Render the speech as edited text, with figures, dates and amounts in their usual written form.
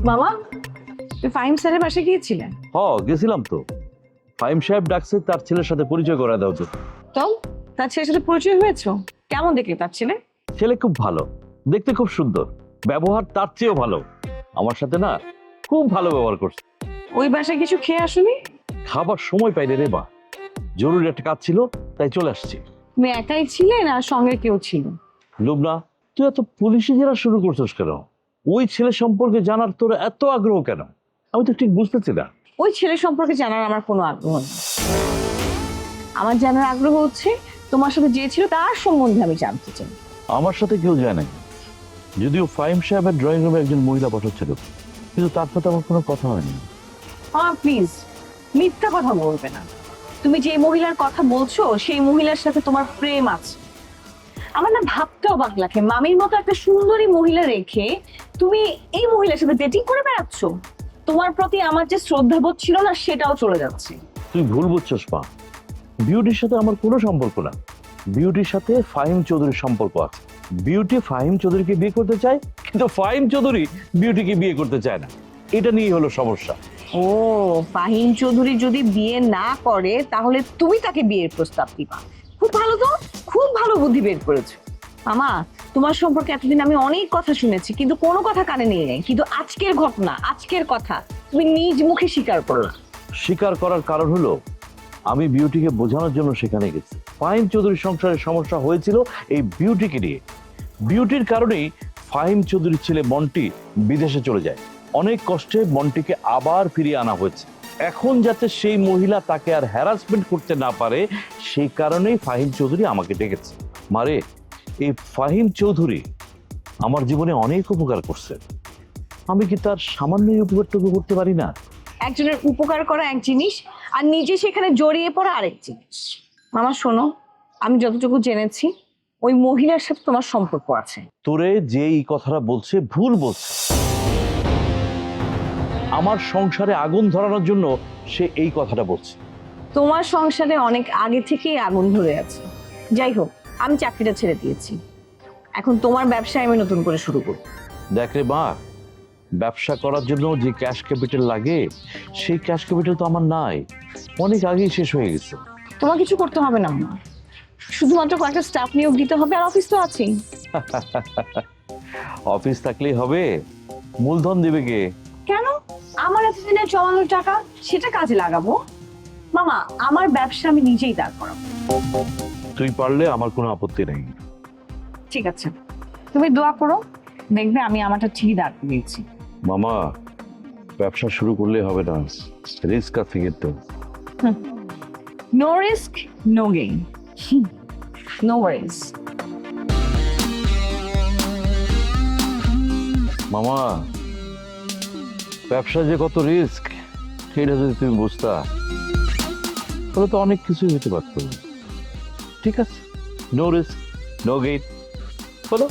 মামা, তুই ফাহিম স্যারের বাসায় গিয়েছিলেন? গেছিলাম তো। ফাহিম সাহেব ডাকছে তার ছেলের সাথে পরিচয় করা দাও তো। তো তার ছেলের সাথে পরিচয় হয়েছো? কেমন দেখলে তার ছেলে? ছেলে খুব ভালো, দেখতে খুব সুন্দর, ব্যবহার তার চেয়েও ভালো। আমার সাথে না খুব ভালো ব্যবহার করছে। ওই বাসায় কিছু খেয়ে আসুনি? খাবার সময় পাইলে রে বা, জরুরি একটা কাজ ছিল তাই চলে আসছি। তুমি একাই ছিলেন আর সঙ্গে কেউ ছিল? লুবনা, তুই এত পুলিশি জেরা শুরু করছিস কেন? ওই ছেলে সম্পর্কে জানার তোর এত আগ্রহ কেন? আমি তো ঠিক বুঝতেছি না। ওই ছেলে সম্পর্কে জানার আমার কোনো আগ্রহ নেই। আমার জানার আগ্রহ হচ্ছে তোমার সাথে যে ছিল তার সম্বন্ধে আমি জানতে চাই। আমার সাথে কেউ যায় নাই, যদিও ফাহিম সাহেবের ড্রয়িং রুমে একজন মহিলা বসাচ্ছিল, কিন্তু তার সাথে আমার কোনো কথা হয়নি। প্লিজ মিথ্যা কথা বলবে না। তুমি যে মহিলার কথা বলছো সেই মহিলার সাথে তোমার প্রেম আছে। আমার না ভাবতে অবাক লাগে, মামির মতো একটা সুন্দরী মহিলা রেখে তুমি এই মহিলার সাথে ডেটিং করে বেড়াচ্ছ। তোমার প্রতি আমার যে শ্রদ্ধাবোধ ছিল না সেটাও চলে যাচ্ছে। তুই ভুল বুঝছস পা, বিউটির সাথে আমার কোনো সম্পর্ক না। বিউটির সাথে ফাহিম চৌধুরীর সম্পর্ক আছে। বিউটি ফাহিম চৌধুরীকে বিয়ে করতে চায়, কিন্তু ফাহিম চৌধুরী বিউটিকে বিয়ে করতে চায় না। এটা নিয়েই হলো সমস্যা। ও, ফাহিম চৌধুরী যদি বিয়ে না করে তাহলে তুমি তাকে বিয়ের প্রস্তাব দিবা? খুব ভালো, তো খুব ভালো বুদ্ধি বের করেছো। মামা, তোমার সম্পর্কে এতদিন আমি অনেক কথা শুনেছি কিন্তু কোনো কথা কানে নিয়ে নেই, কিন্তু আজকের ঘটনা, আজকের কথা তুমি নিজ মুখে স্বীকার করলা। স্বীকার করার কারণ হলো আমি বিউটিকে বোঝানোর জন্য সেখানে গেছি। ফাহিম চৌধুরীর সংসারে সমস্যা হয়েছিল এই বিউটিকে নিয়ে। বিউটির কারণেই ফাহিম চৌধুরীর ছেলে মন্টি বিদেশে চলে যায়। অনেক কষ্টে মন্টিকে আবার ফিরিয়ে আনা হয়েছে। এখন যাতে সেই মহিলা তাকে আর হ্যারাসমেন্ট করতে না পারে, সেই কারণেই ফাহিম চৌধুরী আমাকে ডেকেছে। মারে, এই ফাহিম চৌধুরী আমার জীবনে অনেক উপকার করছে। আমি কি তার সামান্য উপকারটুকু করতে পারি না? একজনের উপকার করা এক জিনিস আর নিজে সেখানে জড়িয়ে পড়া আরেক জিনিস। মামা শোনো, আমি যতটুকু জেনেছি ওই মহিলার সাথে তোমার সম্পর্ক আছে। তোরে যে এই কথাটা বলছে ভুল বলছে। আমার সংসারে আগুন ধরানোর জন্য সে এই কথাটা বলছে। তোমার সংসারে অনেক আগে থেকেই আগুন ধরে আছে। যাই হোক, আমি চাকরিটা ছেড়ে দিয়েছি, এখন তোমার ব্যবসা আমি নতুন করে শুরু করব। দেখ রে মা, ব্যবসা করার জন্য যে ক্যাশ ক্যাপিটাল লাগে সেই ক্যাশ ক্যাপিটাল তো আমার নাই, অনেক আগেই শেষ হয়ে গেছে। তোমার কিছু করতে হবে না মা, শুধুমাত্র কয়েকটা স্টাফ নিয়োগ দিতে হবে, আর অফিস তো আছেই। অফিস থাকলেই হবে? মূলধন দিবে কে? কেন? আমার এতদিনের জমানো টাকা, সেটা কাজে লাগাবো। মামা, আমার ব্যবসা আমি নিজেই দাঁড় করাবো। তুই পারলে আমার কোনো আপত্তি নেই। ঠিক আছে, তুমি দোয়া করো, দেখবে আমি আমারটা ঠিকই দাঁড় করিয়েছি। মামা, ব্যবসা শুরু করলে হবে না, রিস্ক আছে কিন্তু। No risk no gain, no worries. মামা, ব্যবসা যে কত রিস্ক সেটা যদি তুমি বুঝতা তাহলে তো অনেক কিছুই হতে পারতো। ঠিক আছে, নো রিস্ক নো গেইন, বলো।